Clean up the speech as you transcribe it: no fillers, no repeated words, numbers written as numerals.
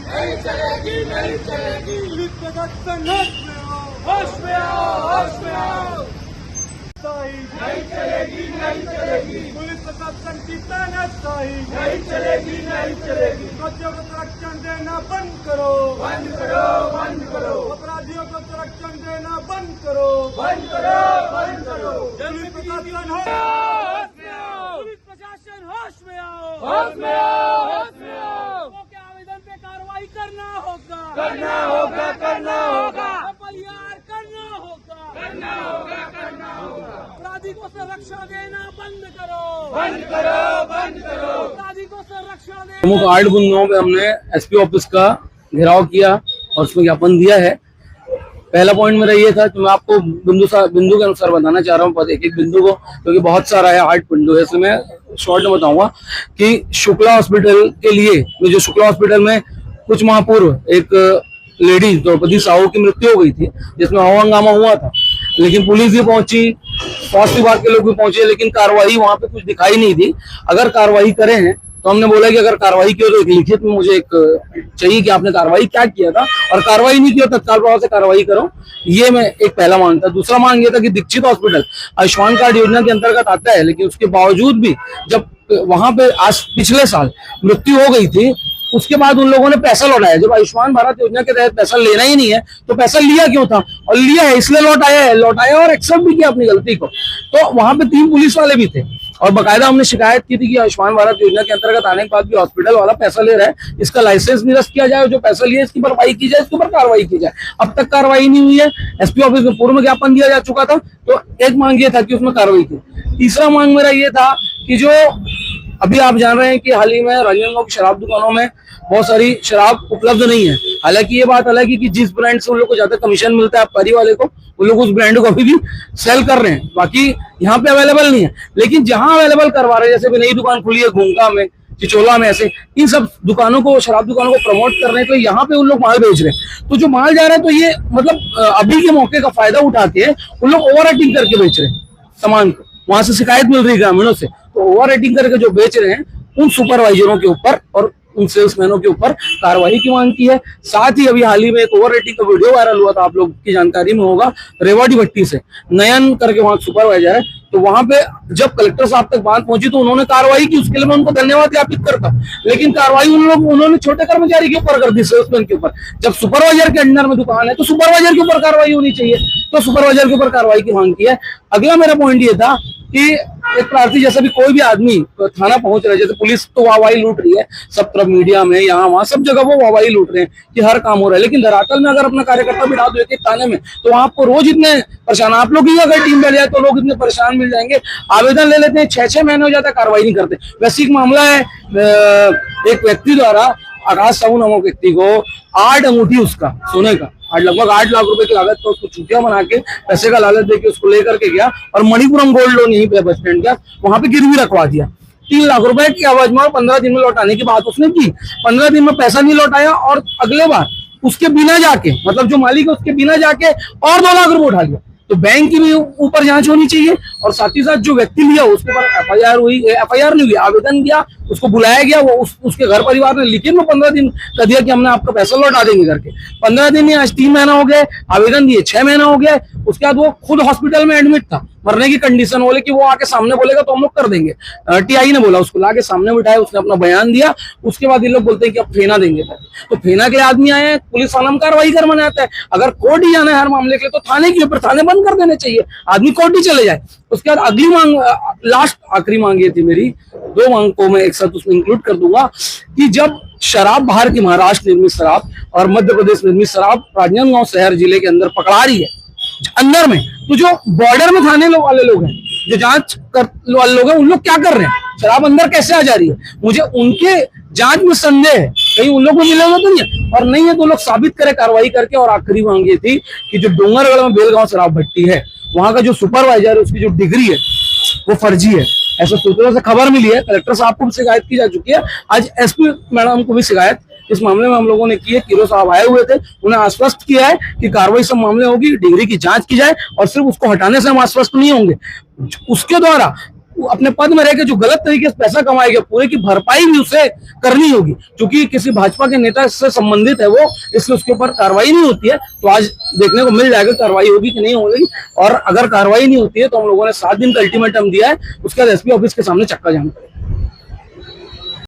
नहीं चलेगी, नहीं चलेगी। पुलिस प्रशासन होश में आओ, होश में आओ। नहीं चलेगी, नहीं चलेगी। पुलिस प्रशासन की तानाशाही नहीं चलेगी, नहीं चलेगी। बच्चों को संरक्षण देना बंद करो, बंद करो, बंद करो। अपराधियों को संरक्षण देना बंद करो, बंद करो, बंद करो। पुलिस प्रशासन होश में आओ, पुलिस प्रशासन होश में आओ, होश में आओ, होश में आओ। के आवेदन पे कार्रवाई करना होगा, करना होगा, करना होगा। एफआईआर करना होगा, करना होगा, करना होगा। अपराधी को संरक्षण देना बंद करो, बंद करो, बंद करो। अपराधी को संरक्षण देना। प्रमुख 8 गुंडों पे हमने एसपी ऑफिस का घेराव किया और उसमें ज्ञापन दिया है। पहला पॉइंट मेरा ये था कि मैं आपको बिंदु के अनुसार बताना चाह रहा हूँ, एक एक बिंदु को, क्योंकि बहुत सारा है, 8 बिंदु है, इसलिए मैं शॉर्ट में बताऊंगा कि शुक्ला हॉस्पिटल के लिए, जो शुक्ला हॉस्पिटल में कुछ माह पूर्व एक लेडी द्रौपदी साहू की मृत्यु हो गई थी, जिसमें हंगामा हुआ था, लेकिन पुलिस भी पहुंची, स्वास्थ्य विभाग के लोग भी पहुंचे, लेकिन कार्रवाई वहां पे कुछ दिखाई नहीं दी। अगर कार्रवाई करे हैं तो हमने बोला कि अगर कार्रवाई की हो तो एक लिखित में मुझे एक चाहिए कि आपने कार्रवाई क्या किया था, और कार्रवाई नहीं की हो तत्काल प्रभाव से कार्रवाई करो। ये मैं एक पहला मांग था। दूसरा मांग ये था कि दीक्षित हॉस्पिटल आयुष्मान कार्ड योजना के अंतर्गत आता है, लेकिन उसके बावजूद भी जब वहां पे आज पिछले साल मृत्यु हो गई थी, उसके बाद उन लोगों ने पैसा लौटाया। जब आयुष्मान भारत योजना के तहत पैसा लेना ही नहीं है तो पैसा लिया क्यों था, और लिया है इसलिए लौटाया और एक्सेप्ट भी किया अपनी गलती को। तो वहां पे 3 पुलिस वाले भी थे और बाकायदा हमने शिकायत की थी कि आयुष्मान भारत योजना के अंतर्गत आने के बाद भी हॉस्पिटल वाला पैसा ले रहा है, इसका लाइसेंस निरस्त किया जाए, जो पैसा लिया इसकी भरपाई की जाए, इसके ऊपर कार्रवाई की जाए। अब तक कार्रवाई नहीं हुई है। एसपी ऑफिस में पूर्व में ज्ञापन दिया जा चुका था, तो एक मांग ये था कि उसमें कार्रवाई की। तीसरा मांग मेरा ये था कि जो अभी आप जान रहे हैं कि हाल ही में राजनांदगांव की शराब दुकानों में बहुत सारी शराब उपलब्ध नहीं है। हालांकि ये बात अलग है कि जिस ब्रांड से उन लोग को ज्यादा कमीशन मिलता है आबकारी वाले को, उन लोग उस ब्रांड को अभी भी सेल कर रहे हैं, बाकी यहाँ पे अवेलेबल नहीं है। लेकिन जहां अवेलेबल करवा रहे हैं, जैसे भी नई दुकान खुली है घूंगा में, चिचोला में, ऐसे इन सब दुकानों को, शराब दुकानों को प्रमोट कर रहे हैं, तो यहाँ पे उन लोग माल बेच रहे हैं। तो जो माल जा रहा है, तो ये मतलब अभी के मौके का फायदा उठा के उन लोग ओवर रेटिंग करके बेच रहे हैं सामान को। वहां से शिकायत मिल रही है ग्रामीणों से, तो ओवर रेटिंग करके जो बेच रहे हैं उन सुपरवाइजरों के ऊपर और उन सेल्समैनों के ऊपर कार्रवाई की मांग की है। साथ ही अभी हाल ही में एक ओवर रेटिंग का वीडियो वायरल हुआ था, आप लोग की जानकारी में होगा, रेवाड़ी भट्टी से नयन करके वहां सुपरवाइजर है। तो वहां पे जब कलेक्टर साहब तक बात पहुंची तो उन्होंने कार्रवाई की, उसके लिए मैं उनको धन्यवाद ज्ञापित करता हूं। लेकिन कार्रवाई उन्होंने छोटे कर्मचारी के ऊपर कर दी, सेल्समैन के ऊपर। जब सुपरवाइजर के अंडर में दुकान है तो सुपरवाइजर के ऊपर कार्रवाई होनी चाहिए, तो सुपरवाइजर के ऊपर कार्रवाई की मांग की है। अगला मेरा पॉइंट ये था कि एक प्रार्थी जैसा भी कोई भी आदमी थाना पहुंच रहा है, जैसे पुलिस तो वाहवाही लूट रही है सब तरफ, मीडिया में, यहाँ वहां सब जगह वो वाहवाही लूट रहे हैं कि हर काम हो रहा है, लेकिन धरातल में अगर अपना कार्यकर्ता बिठा दो एक थाने में, तो आपको रोज इतने परेशान, आप लोग ही अगर टीम में जाए तो लोग इतने परेशान मिल जाएंगे। आवेदन ले लेते हैं, 6-6 महीने हो जाता है, कार्रवाई नहीं करते। वैसे एक मामला है, एक व्यक्ति द्वारा, आकाश साहू नामक व्यक्ति को 8 अंगूठी उसका सोने का, लगभग 8 लाख रुपए की लागत तो उसको चूतिया बना के पैसे का लालच देके उसको लेकर के गया और मणिपुरम गोल्ड लोन यहीं पे बस स्टैंड का वहां पे गिरवी रखवा दिया। 3 लाख रुपए की आवाज में 15 दिन में लौटाने की बात उसने की, 15 दिन में पैसा नहीं लौटाया और अगले बार उसके बिना जाके, मतलब जो मालिक है उसके बिना जाके और 2 लाख रुपए उठा लिया। तो बैंक की भी ऊपर जांच होनी चाहिए और साथ ही साथ जो व्यक्ति लिया उसके ऊपर एफआईआर नहीं हुई, आवेदन दिया, उसको बुलाया गया, वो उसके घर परिवार ने लिखित में 15 दिन का दिया कि हमने आपका पैसा लौटा देंगे करके। 15 दिन नहीं, आज 3 महीना हो गया, आवेदन दिए 6 महीना हो गया। उसके बाद वो खुद हॉस्पिटल में एडमिट था, मरने की कंडीशन, बोले कि वो आके सामने बोलेगा तो हम लोग कर देंगे। टीआई ने बोला, उसको लाके सामने बिठाया, उसने अपना बयान दिया। उसके बाद ये लोग बोलते हैं कि अब फेना देंगे, तो फेना के लिए आदमी आए हैं, पुलिस वाला में कार्रवाई कर मना आता है। अगर कोर्ट ही जाना है हर मामले के लिए तो थाने के ऊपर थाने बंद कर देने चाहिए, आदमी कोर्ट ही चले जाए। उसके बाद अगली मांग, लास्ट आखिरी मांग ये थी मेरी, 2 मांग को मैं एक साथ उसमें इंक्लूड कर दूंगा कि जब शराब बाहर की महाराष्ट्र निर्मित शराब और मध्य प्रदेश निर्मित शराब राजनांदगांव शहर जिले के अंदर पकड़ा रही है अंदर में, तो जो बॉर्डर में थाने वाले लोग हैं, जो जांच वाले लोग हैं, उन लोग क्या कर रहे हैं, शराब अंदर कैसे आ जा रही है? मुझे उनके जांच में संदेह है, कहीं उन लोग को मिलेगा तो नहीं है, और नहीं है तो लोग साबित करें कार्रवाई करके। और आखिरी मांग ये थी कि जो डोंगरगढ़ में बेलगांव शराब भट्टी है, वहां का जो सुपरवाइजर है उसकी जो डिग्री है वो फर्जी है, ऐसा सूत्रों से खबर मिली है। कलेक्टर साहब को भी शिकायत की जा चुकी है, आज एसपी मैडम को भी शिकायत इस मामले में हम लोगों ने की है। किरो साहब आए हुए थे, उन्हें आश्वस्त किया है कि कार्रवाई सब मामले होगी, डिग्री की जांच की जाए और सिर्फ उसको हटाने से हम आश्वस्त नहीं होंगे, उसके द्वारा वो अपने पद में रहकर जो गलत तरीके से पैसा कमाएगा पूरे की भरपाई भी उसे करनी होगी, क्योंकि किसी भाजपा के नेता से संबंधित है वो, इसलिए उसके ऊपर कार्रवाई नहीं होती है। तो आज देखने को मिल जाएगा कार्रवाई होगी कि नहीं होगी, और अगर कार्रवाई नहीं होती है तो हम लोगों ने 7 दिन का अल्टीमेटम दिया है, उसके बाद एसपी ऑफिस के सामने चक्का जाम करेंगे।